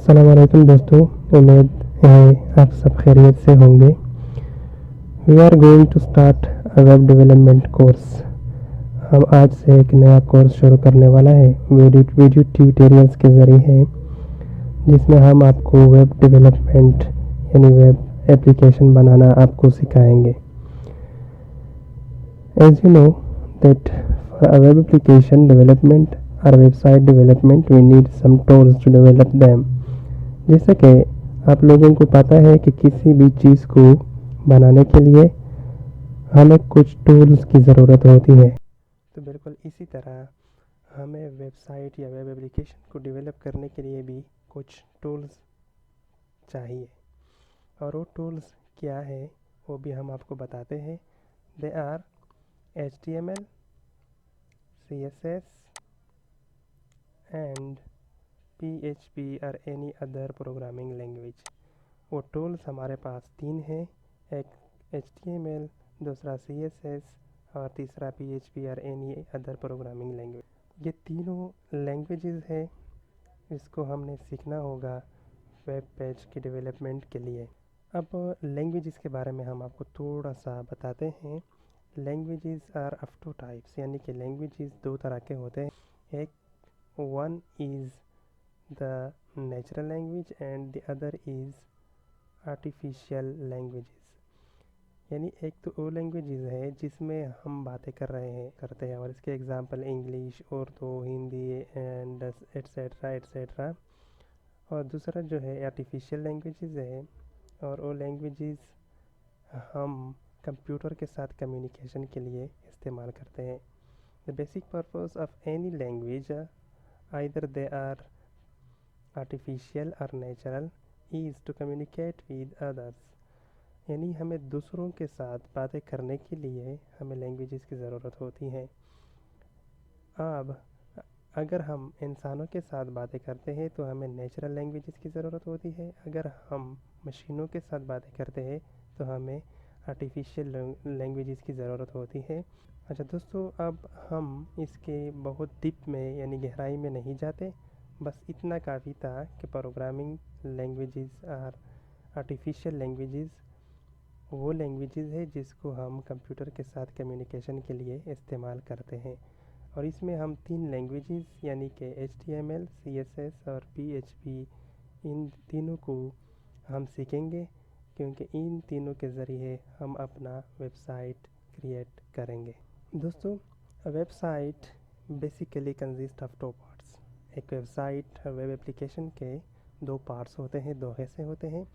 अस्सलाम वालेकुम दोस्तों, उम्मीद है आप सब खैरियत से होंगे। We are going to start a web development course. हम आज से एक नया कोर्स शुरू करने वाला है वीडियो ट्यूटोरियल्स के ज़रिए है, जिसमें हम आपको वेब डेवलपमेंट यानी वेब एप्लीकेशन बनाना आपको सिखाएंगे। As you know that for a web application development और website development we need some tools to develop them. जैसे कि आप लोगों को पता है कि किसी भी चीज़ को बनाने के लिए हमें कुछ टूल्स की ज़रूरत होती है। तो बिल्कुल इसी तरह हमें वेबसाइट या वेब एप्लीकेशन को डेवलप करने के लिए भी कुछ टूल्स चाहिए, और वो टूल्स क्या है वो भी हम आपको बताते हैं। They are HTML, CSS and PHP और एनी अदर प्रोग्रामिंग लैंग्वेज। वो टूल्स हमारे पास तीन हैं, एक HTML, दूसरा CSS और तीसरा PHP और एनी अदर प्रोग्रामिंग लैंग्वेज। ये तीनों लैंग्वेजेस है, इसको हमने सीखना होगा वेब पेज की डेवलपमेंट के लिए। अब लैंग्वेजेस के बारे में हम आपको थोड़ा सा बताते हैं। Languages are of two types, यानी कि लैंग्वेजेस दो तरह के होते हैं। एक one is the natural language and the other is artificial languages. यानी एक तो वो लैंग्वेजेस है जिसमें हम बातें करते हैं, और इसके example English, Urdu, Hindi and etcetera etcetera. और दूसरा जो है आर्टिफिशियल लैंग्वेजेस है, और वो लैंग्वेजेस हम कंप्यूटर के साथ कम्युनिकेशन के लिए इस्तेमाल करते हैं। The basic purpose of any language either they are artificial और natural is to communicate with others. यानी हमें दूसरों के साथ बातें करने के लिए हमें लैंग्वेजेस की ज़रूरत होती है। अब अगर हम इंसानों के साथ बातें करते हैं तो हमें नेचुरल लैंग्वेजेस की ज़रूरत होती है। अगर हम मशीनों के साथ बातें करते हैं तो हमें आर्टिफिशियल लैंग्वेजेस की ज़रूरत होती है। अच्छा दोस्तों, अब हम इसके बहुत डीप में यानी गहराई में नहीं जाते, बस इतना काफ़ी था कि प्रोग्रामिंग लैंग्वेजेस और आर्टिफिशियल लैंग्वेजेस वो लैंग्वेजेस है जिसको हम कंप्यूटर के साथ कम्युनिकेशन के लिए इस्तेमाल करते हैं। और इसमें हम तीन लैंग्वेजेस यानी कि HTML, CSS और PHP, इन तीनों को हम सीखेंगे, क्योंकि इन तीनों के ज़रिए हम अपना वेबसाइट क्रिएट करेंगे। दोस्तों, website basically consist of two parts. एक वेबसाइट वेब एप्लीकेशन के दो पार्ट्स होते हैं, दो हिस्से होते हैं।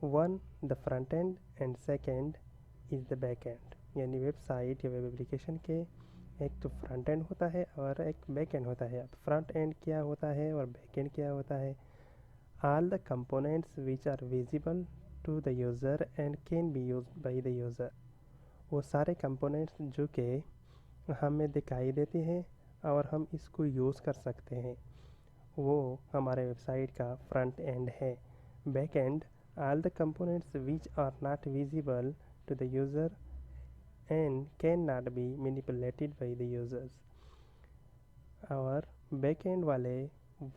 One the front end and second is the back and. यानी वेबसाइट या वेब एप्लीकेशन के एक तो फ्रंट एंड होता है और एक बैक एंड होता है। अब फ्रंट एंड क्या होता है और बैक एंड क्या होता है? All the components which are visible to the user and can be used by the user. वो सारे कंपोनेंट्स जो कि हमें दिखाई देते हैं और हम इसको यूज़ कर सकते हैं, वो हमारे वेबसाइट का फ्रंट एंड है। Back and all the components which are not visible to the user and cannot be manipulated by the users। और बैक एंड वाले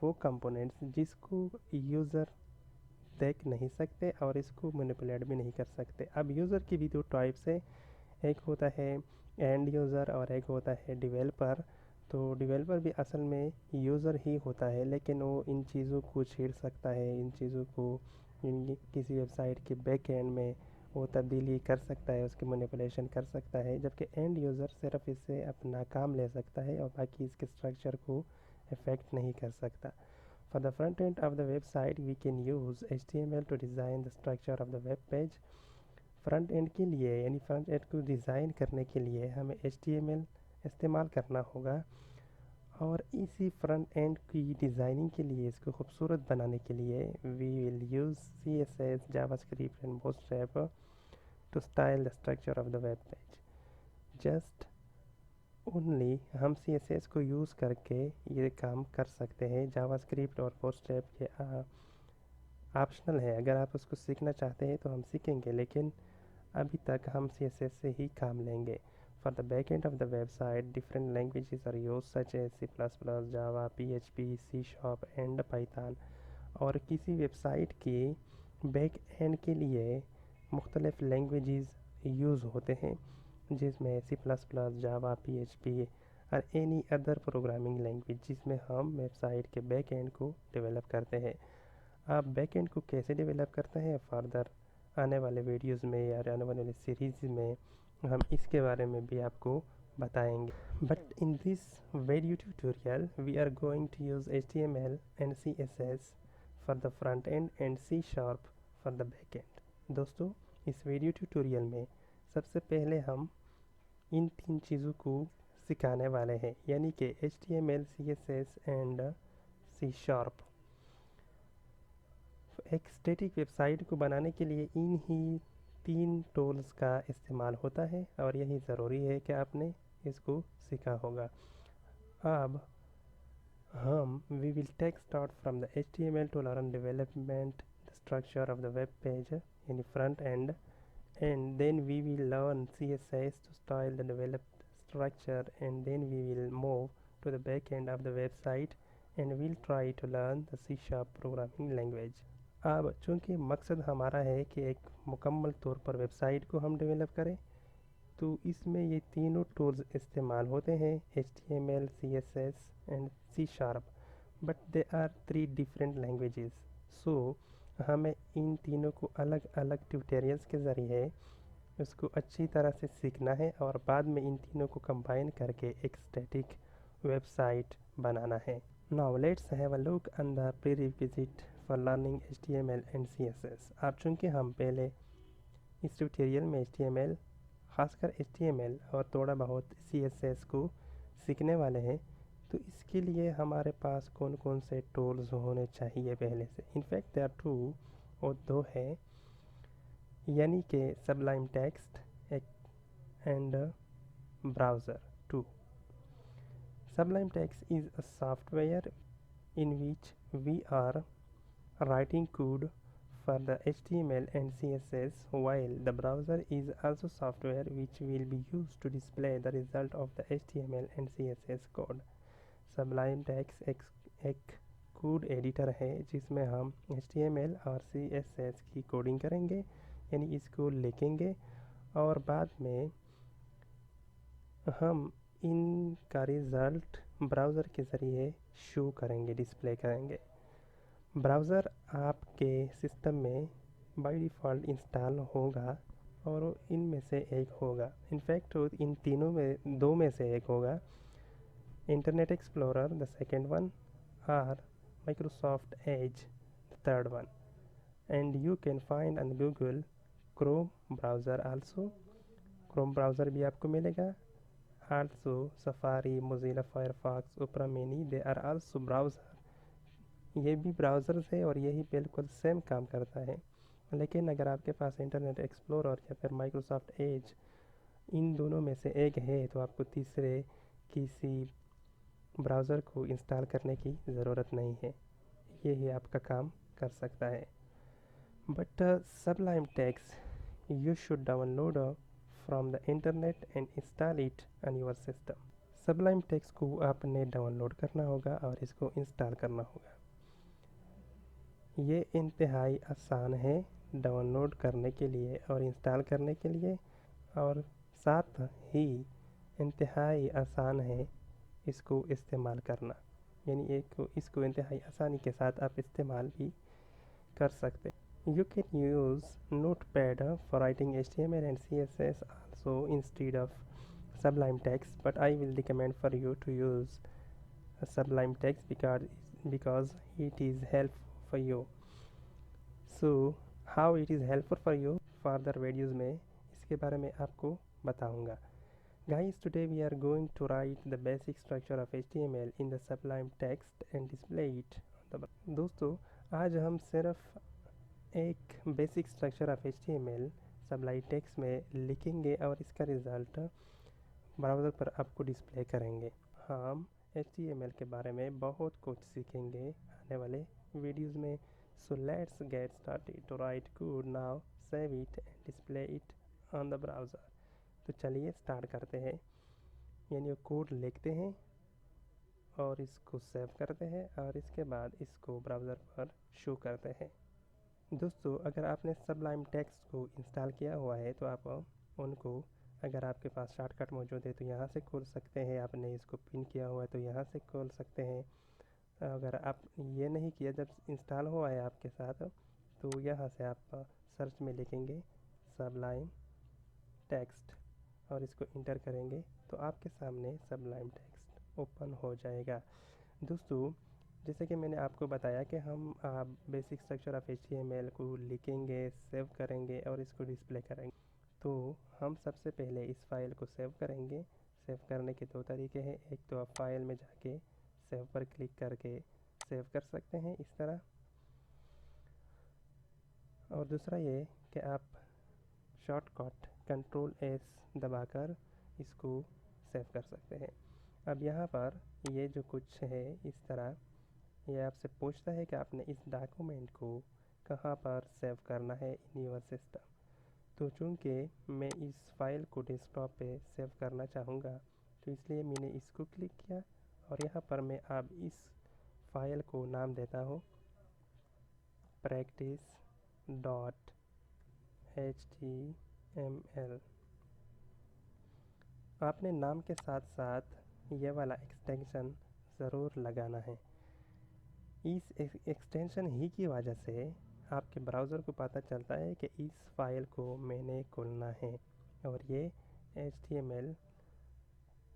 वो कंपोनेंट्स जिसको यूज़र देख नहीं सकते और इसको मैनिपुलेट भी नहीं कर सकते। अब यूज़र की भी दो टाइप्स है, एक होता है एंड यूज़र और एक होता है डेवलपर। तो डेवलपर भी असल में यूज़र ही होता है, लेकिन वो इन चीज़ों को छेड़ सकता है, इन चीज़ों को किसी वेबसाइट के बैक एंड में वो तब्दीली कर सकता है, उसकी मैनिपुलेशन कर सकता है। जबकि एंड यूज़र सिर्फ इससे अपना काम ले सकता है और बाकी इसके स्ट्रक्चर को इफ़ेक्ट नहीं कर सकता। For the front end of the website, we can use HTML to design the structure of the web page। Front end के लिए यानी फ्रंट एंड को डिज़ाइन करने के लिए हमें HTML इस्तेमाल करना होगा, और इसी फ्रंट एंड की डिज़ाइनिंग के लिए, इसको खूबसूरत बनाने के लिए we will use CSS, JavaScript and Bootstrap to style the structure of the web page. Just only हम CSS को यूज़ करके ये काम कर सकते हैं। जावास्क्रिप्ट और बूटस्ट्रैप ये ऑप्शनल है, अगर आप उसको सीखना चाहते हैं तो हम सीखेंगे, लेकिन अभी तक हम CSS से ही काम लेंगे। For the back end of the website, different languages are used such as C++, Java, PHP, C# and Python। और किसी वेबसाइट के बैक एंड के लिए मुख्तलिफ़ लैंग्वेजेस यूज़ होते हैं, जिसमें C++, जावा, PHP और एनी अदर प्रोग्रामिंग लैंग्वेज जिसमें हम वेबसाइट के बैक एंड को डेवलप करते हैं। आप बैक एंड को कैसे डेवलप करते हैं फर्दर आने वाले वीडियोस में या आने वाले सीरीज़ में हम इसके बारे में भी आपको बताएंगे। But in this video tutorial we are going to use HTML and CSS for the front end and C# for the back end. दोस्तों, इस वीडियो ट्यूटोरियल में सबसे पहले हम इन 3 चीज़ों को सिखाने वाले हैं, यानी कि HTML, CSS एंड C#। एक स्टैटिक वेबसाइट को बनाने के लिए इन ही 3 टूल्स का इस्तेमाल होता है और यही ज़रूरी है कि आपने इसको सीखा होगा। अब हम we will take start from the HTML to learn development the structure of the web page in front end, and then we will learn CSS to style the developed structure, and then we will move to the back end of the website and we'll try to learn the C# programming language। अब चूँकि मकसद हमारा है कि एक मुकम्मल तौर पर वेबसाइट को हम डेवलप करें, तो इसमें ये तीनों टूल्स इस्तेमाल होते हैं, HTML, CSS and C#, but they are 3 different languages. So हमें इन तीनों को अलग अलग ट्यूटोरियल्स के ज़रिए उसको अच्छी तरह से सीखना है और बाद में इन तीनों को कंबाइन करके एक स्टैटिक वेबसाइट बनाना है। Now let's have a look on the prerequisite for learning HTML and CSS। अब चूँकि हम पहले इस ट्यूटोरियल में HTML, ख़ासकर HTML और थोड़ा बहुत CSS को सीखने वाले हैं, तो इसके लिए हमारे पास कौन कौन से टूल्स होने चाहिए पहले से। इनफैक्ट देयर आर 2 और 2 है, यानी कि Sublime text and browser 2। Sublime text is a software in which we are writing code for the HTML and CSS, while the browser is also software which will be used to display the result of the HTML and CSS code। Sublime Text एक code editor है जिसमें हम HTML और CSS की coding करेंगे, यानी इसको लिखेंगे और बाद में हम इनका रिज़ल्ट ब्राउज़र के ज़रिए शो करेंगे, डिस्प्ले करेंगे। ब्राउज़र आपके सिस्टम में बाय डिफ़ॉल्ट इंस्टॉल होगा और इनमें से एक होगा, इनफैक्ट इन तीनों में 2 में से एक होगा, Internet Explorer the second one और Microsoft Edge the third one, and you can find on Google Chrome browser also. Chrome browser भी आपको मिलेगा, also Safari, Mozilla Firefox, Opera Mini, they are also browser। ये भी browser है और यही बिल्कुल सेम काम करता है, लेकिन अगर आपके पास इंटरनेट एक्सप्लोरर या फिर माइक्रोसॉफ्ट एज इन दोनों में से एक है, तो आपको तीसरे किसी ब्राउज़र को इंस्टॉल करने की ज़रूरत नहीं है, यही आपका काम कर सकता है। But Sublime text you should download from the internet and install it on your system। Sublime Text को आपने डाउनलोड करना होगा और इसको इंस्टॉल करना होगा। ये इंतहाई आसान है डाउनलोड करने के लिए और इंस्टॉल करने के लिए, और साथ ही इंतहाई आसान है इसको इस्तेमाल करना, यानी इसको इंतहाई आसानी के साथ आप इस्तेमाल भी कर सकते हैं। You can use Notepad for writing HTML and CSS also instead of Sublime Text, but I will recommend for you to use Sublime Text because it is helpful for you। So how it is helpful for you, further videos में इसके बारे में आपको बताऊंगा। Guys, today we are going to write the basic structure of HTML in the Sublime Text and display it on the। दोस्तों, आज हम सिर्फ एक basic structure of HTML Sublime text में लिखेंगे और इसका रिज़ल्ट ब्राउज़र पर आपको डिस्प्ले करेंगे। हम HTML के बारे में बहुत कुछ सीखेंगे आने वाले वीडियोस में। So let's get started to write code now, save it and display it on the browser. तो चलिए स्टार्ट करते हैं, यानी कोड लिखते हैं और इसको सेव करते हैं और इसके बाद इसको ब्राउज़र पर शो करते हैं। दोस्तों, अगर आपने सबलाइम टेक्स्ट को इंस्टॉल किया हुआ है तो आप उनको, अगर आपके पास शॉर्टकट मौजूद है तो यहाँ से खोल सकते हैं। आपने इसको पिन किया हुआ है तो यहाँ से खोल सकते हैं। अगर आप ये नहीं किया, जब इंस्टॉल हुआ है आपके साथ, तो यहाँ से आप सर्च में लिखेंगे सबलाइम टेक्स्ट और इसको इंटर करेंगे तो आपके सामने सबलाइम टेक्स्ट ओपन हो जाएगा। दोस्तों, जैसे कि मैंने आपको बताया कि हम बेसिक स्ट्रक्चर ऑफ HTML को लिखेंगे, सेव करेंगे और इसको डिस्प्ले करेंगे। तो हम सबसे पहले इस फाइल को सेव करेंगे। सेव करने के दो तरीके हैं। एक तो आप फाइल में जाके सेव पर क्लिक करके सेव कर सकते हैं इस तरह, और दूसरा ये कि आप शॉर्टकट Ctrl+S दबाकर इसको सेव कर सकते हैं। अब यहाँ पर ये जो कुछ है इस तरह, ये आपसे पूछता है कि आपने इस डॉक्यूमेंट को कहाँ पर सेव करना है इन योर सिस्टम। तो चूँकि मैं इस फाइल को डेस्कटॉप पे सेव करना चाहूँगा तो इसलिए मैंने इसको क्लिक किया और यहाँ पर मैं अब इस फाइल को नाम देता हूँ practice.html। आपने नाम के साथ साथ ये वाला एक्सटेंशन ज़रूर लगाना है। इस एक्सटेंशन ही की वजह से आपके ब्राउज़र को पता चलता है कि इस फाइल को मैंने खोलना है, और ये HTML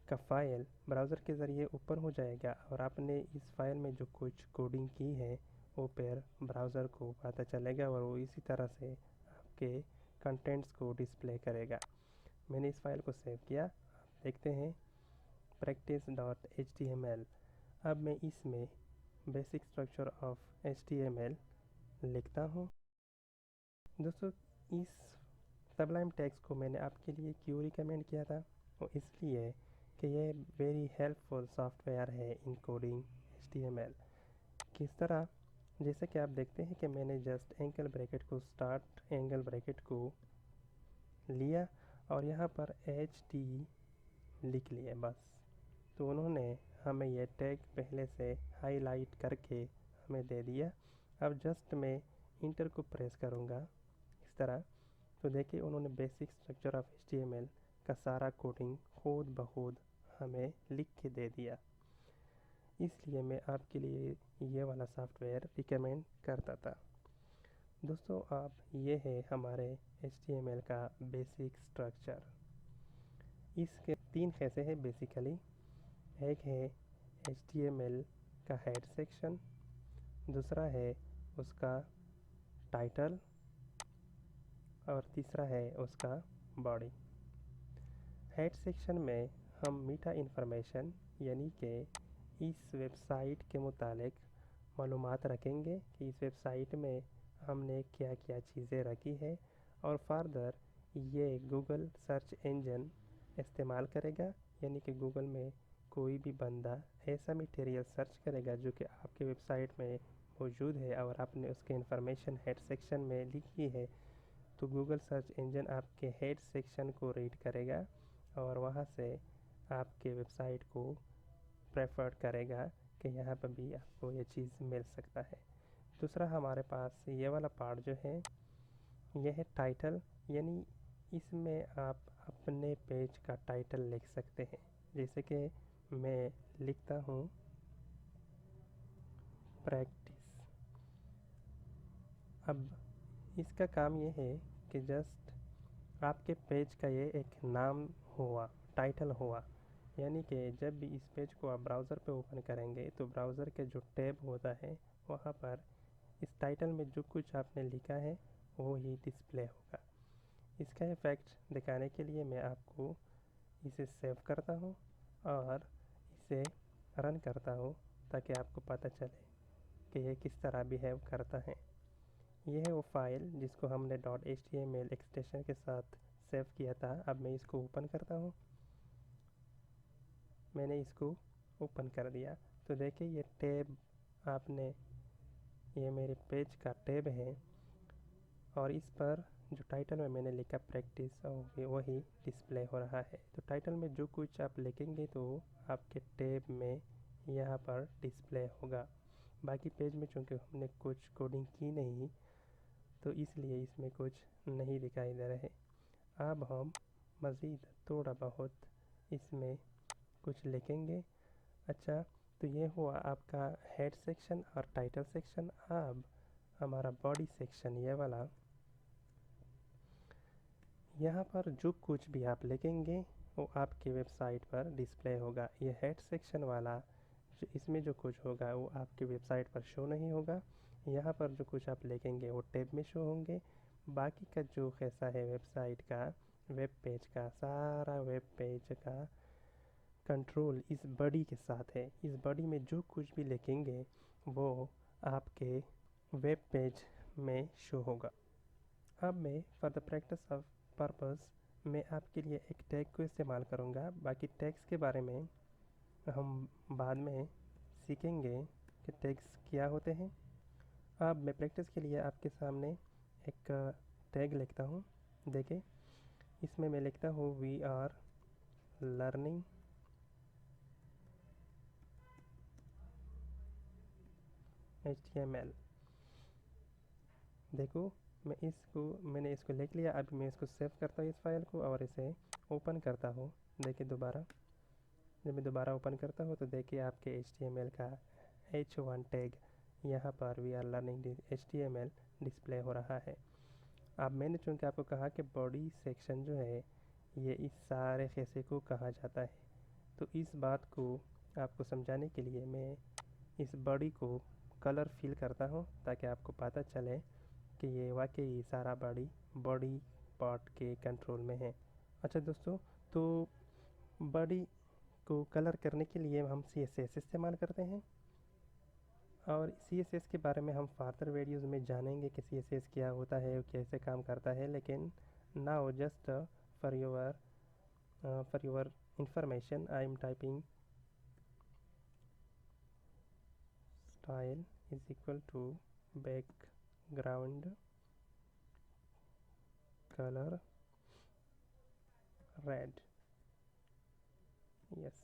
का फाइल ब्राउज़र के ज़रिए ऊपर हो जाएगा और आपने इस फाइल में जो कुछ कोडिंग की है वो फिर ब्राउज़र को पता चलेगा और वो इसी तरह से आपके कंटेंट्स को डिस्प्ले करेगा। मैंने इस फाइल को सेव किया, आप देखते हैं practice.html। अब मैं इसमें बेसिक स्ट्रक्चर ऑफ HTML लिखता हूँ। दोस्तों, इस सबलाइम टेक्स्ट को मैंने आपके लिए क्यों रिकमेंड किया था, वो इसलिए कि ये वेरी हेल्पफुल सॉफ्टवेयर है इन कोडिंग HTML। किस तरह, जैसे कि आप देखते हैं कि मैंने जस्ट एंगल ब्रैकेट को स्टार्ट एंगल ब्रैकेट को लिया और यहाँ पर HT लिख लिया बस। तो उन्होंने हमें ये टैग पहले से हाईलाइट करके हमें दे दिया। अब जस्ट मैं इंटर को प्रेस करूँगा इस तरह, तो देखिए उन्होंने बेसिक स्ट्रक्चर ऑफ HTML का सारा कोडिंग खुद ब खुद हमें लिख के दे दिया। इसलिए मैं आपके लिए ये वाला सॉफ्टवेयर रिकमेंड करता था। दोस्तों, आप ये है हमारे HTML का बेसिक स्ट्रक्चर। इसके 3 हिस्से हैं बेसिकली। एक है HTML का हेड सेक्शन, दूसरा है उसका टाइटल और तीसरा है उसका बॉडी। हेड सेक्शन में हम मीठा इन्फॉर्मेशन यानी कि इस वेबसाइट के मुतालिक मालूमात रखेंगे कि इस वेबसाइट में हमने क्या क्या चीज़ें रखी है, और फर्दर ये गूगल सर्च इंजन इस्तेमाल करेगा, यानी कि गूगल में कोई भी बंदा ऐसा मटेरियल सर्च करेगा जो कि आपके वेबसाइट में मौजूद है और आपने उसके इन्फॉर्मेशन हेड सेक्शन में लिखी है, तो गूगल सर्च इंजन आपके हेड सेक्शन को रीड करेगा और वहाँ से आपके वेबसाइट को प्रेफर्ड करेगा कि यहाँ पर भी आपको ये चीज़ मिल सकता है। दूसरा हमारे पास ये वाला पार्ट जो है यह है टाइटल, यानी इसमें आप अपने पेज का टाइटल लिख सकते हैं। जैसे कि मैं लिखता हूँ प्रैक्टिस। अब इसका काम ये है कि जस्ट आपके पेज का ये एक नाम हुआ, टाइटल हुआ, यानी कि जब भी इस पेज को आप ब्राउज़र पे ओपन करेंगे तो ब्राउज़र के जो टैब होता है वहाँ पर इस टाइटल में जो कुछ आपने लिखा है वो ही डिस्प्ले होगा। इसका इफ़ेक्ट दिखाने के लिए मैं आपको इसे सेव करता हूँ और इसे रन करता हूँ ताकि आपको पता चले कि ये किस तरह बिहेव करता है। यह है वो फाइल जिसको हमने .html एक्सटेंशन के साथ सेव किया था। अब मैं इसको ओपन करता हूँ। मैंने इसको ओपन कर दिया तो देखिए ये टैब आपने, ये मेरे पेज का टैब है और इस पर जो टाइटल में मैंने लिखा प्रैक्टिस वही डिस्प्ले हो रहा है। तो टाइटल में जो कुछ आप लिखेंगे तो आपके टैब में यहाँ पर डिस्प्ले होगा। बाकी पेज में चूँकि हमने कुछ कोडिंग की नहीं तो इसलिए इसमें कुछ नहीं दिखाई दे रहे। अब हम मज़ीद थोड़ा बहुत इसमें कुछ लिखेंगे। अच्छा, तो ये हुआ आपका हेड सेक्शन और टाइटल सेक्शन। अब हमारा बॉडी सेक्शन ये वाला, यहाँ पर जो कुछ भी आप लिखेंगे वो आपके वेबसाइट पर डिस्प्ले होगा। ये हेड सेक्शन वाला जो इसमें जो कुछ होगा वो आपकी वेबसाइट पर शो नहीं होगा। यहाँ पर जो कुछ आप लिखेंगे वो टैब में शो होंगे। बाकी का जो कैसा है वेबसाइट का, वेब पेज का, सारा वेब पेज का कंट्रोल इस बॉडी के साथ है। इस बॉडी में जो कुछ भी लिखेंगे वो आपके वेब पेज में शो होगा। अब मैं for the practice of purpose मैं आपके लिए एक टैग को इस्तेमाल करूँगा। बाकी टैग्स के बारे में हम बाद में सीखेंगे कि टैग्स क्या होते हैं। अब मैं प्रैक्टिस के लिए आपके सामने एक टैग लिखता हूँ। देखिए, इसमें मैं लिखता हूँ वी आर लर्निंग HTML। देखो, मैंने इसको लिख लिया। अभी मैं इसको सेव करता हूँ इस फाइल को और इसे ओपन करता हूँ। देखिए दोबारा, जब मैं दोबारा ओपन करता हूँ तो देखिए आपके HTML का H1 टैग यहाँ पर we are learning HTML display हो रहा है। अब मैंने चूँकि आपको कहा कि बॉडी सेक्शन जो है ये इस सारे हिस्से को कहा जाता है, तो इस बात को आपको समझाने के लिए मैं इस बॉडी को कलर फिल करता हूँ ताकि आपको पता चले कि ये वाकई सारा बॉडी पार्ट के कंट्रोल में है। अच्छा दोस्तों, तो बॉडी को कलर करने के लिए हम CSS इस्तेमाल करते हैं और CSS के बारे में हम फार्दर वीडियोज़ में जानेंगे कि CSS क्या होता है और कैसे काम करता है। लेकिन now just for your information I am typing style is equal to background colour red. Yes,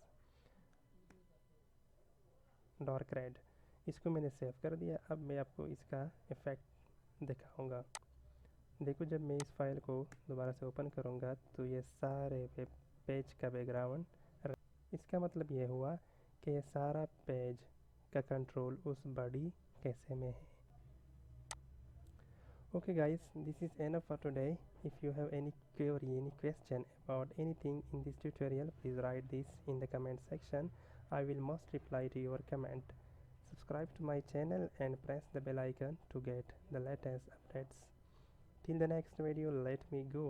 dark red. इसको मैंने सेव कर दिया। अब मैं आपको इसका इफ़ेक्ट दिखाऊंगा। देखो, जब मैं इस फाइल को दोबारा से ओपन करूंगा तो ये सारे वेब पेज का बैकग्राउंड, इसका मतलब ये हुआ कि ये सारा पेज का कंट्रोल उस बॉडी कैसे में है। Okay guys, this is enough for today. If you have any query, any question about anything in this tutorial, please write this in the comment section. I will most reply to your comment. Subscribe to my channel and press the bell icon to get the latest updates. Till the next video, let me go.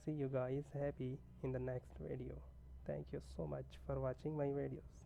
See you guys happy in the next video. Thank you so much for watching my videos.